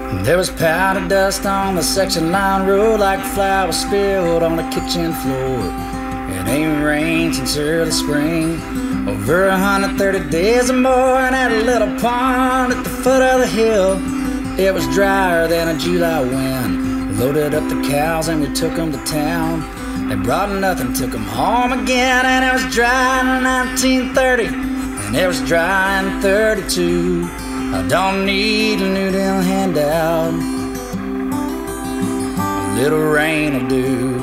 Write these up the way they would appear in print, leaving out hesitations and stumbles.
There was powder dust on the section line road like flour spilled on the kitchen floor. It ain't rained since early spring, over 130 days or more. And at a little pond at the foot of the hill, it was drier than a July wind. Loaded up the cows and we took them to town. They brought nothing, took them home again. And it was dry in 1930, and it was dry in 32. I don't need a new deal handout, a little rain will do.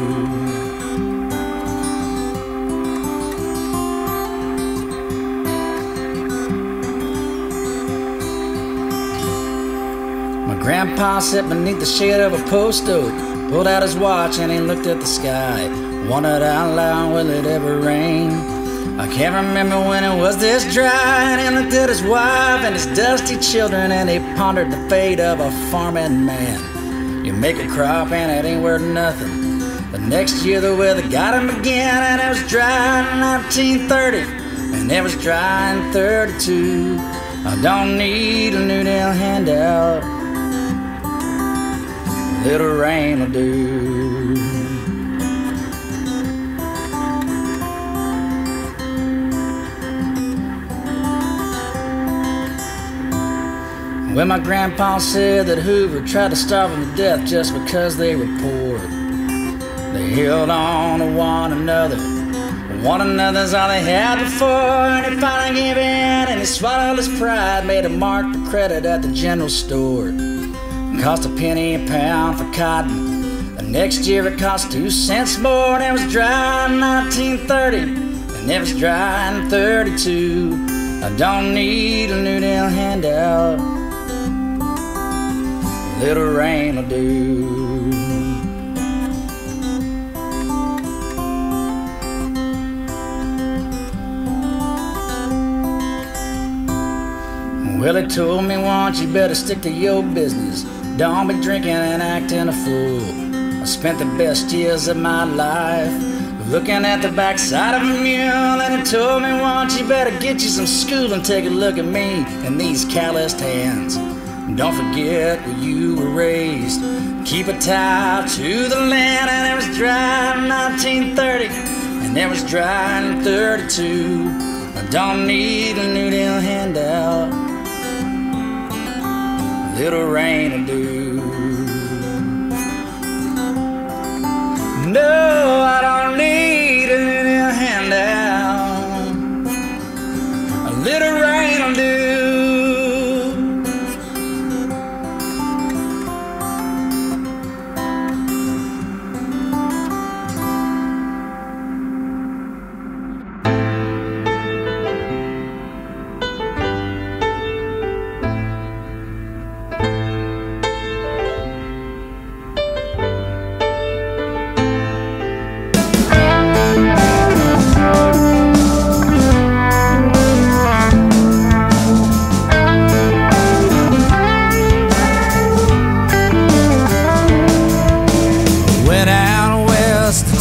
My grandpa sat beneath the shade of a post oak, pulled out his watch and he looked at the sky. Wondered out loud, will it ever rain? I can't remember when it was this dry. And he looked at his wife and his dusty children, and he pondered the fate of a farming man. You make a crop and it ain't worth nothing. The next year the weather got him again. And it was dry in 1930, and it was dry in 32. I don't need a new deal handout, a little rain will do. Well, my grandpa said that Hoover tried to starve them to death just because they were poor. They held on to one another. One another's all they had before. And he finally gave in and he swallowed his pride. Made a mark for credit at the general store. It cost a penny a pound for cotton. The next year it cost 2 cents more. And it was dry in 1930, and it was dry in 32. I don't need a new deal handout, little rain will do. Well, he told me once, you better stick to your business. Don't be drinking and acting a fool. I spent the best years of my life looking at the backside of a mule. And he told me once, you better get you some school and take a look at me and these calloused hands. Don't forget where you were raised. Keep a tie to the land. And it was dry in 1930, and it was dry in 32. I don't need a new deal handout, a little rain will do. No, I don't need a new deal handout, a little rain will do.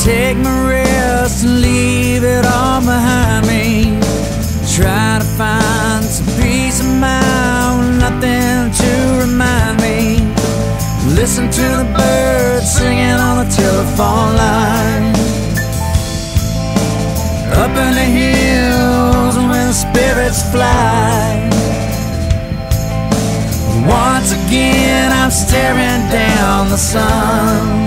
Take my rest and leave it all behind me. Try to find some peace of mind with nothing to remind me. Listen to the birds singing on the telephone line. Up in the hills where the spirits fly. Once again I'm staring down the sun.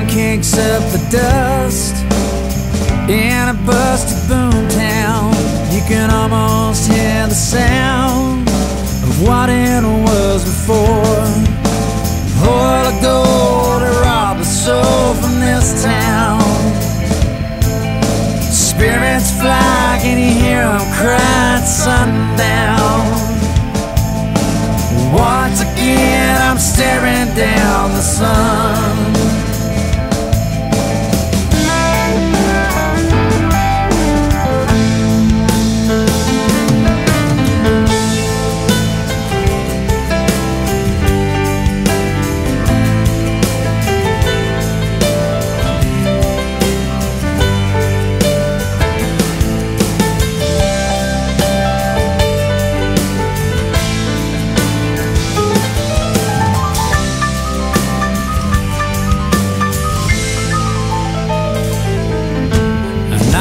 Kicks up the dust in a busted boom town. You can almost hear the sound of what it was before. Oil of gold to rob the soul from this town. Spirits fly, can you hear them cry at sundown? Once again I'm staring down the sun.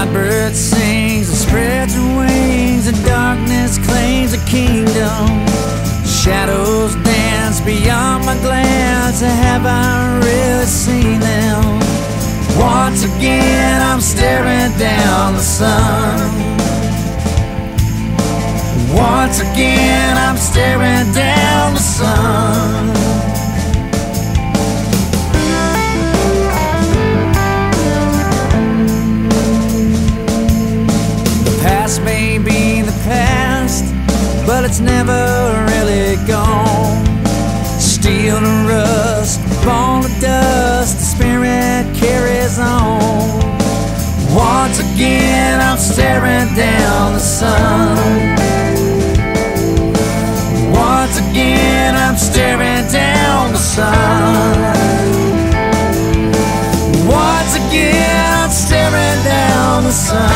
night bird sings and spreads her wings, and darkness claims a kingdom. Shadows dance beyond my glance, have I really seen them? Once again I'm staring down the sun. Once again I'm staring down the sun. The past may be the past, but it's never really gone. Steel to rust, bone to dust, the spirit carries on. Once again I'm staring down the sun. Once again I'm staring down the sun. Once again I'm staring down the sun.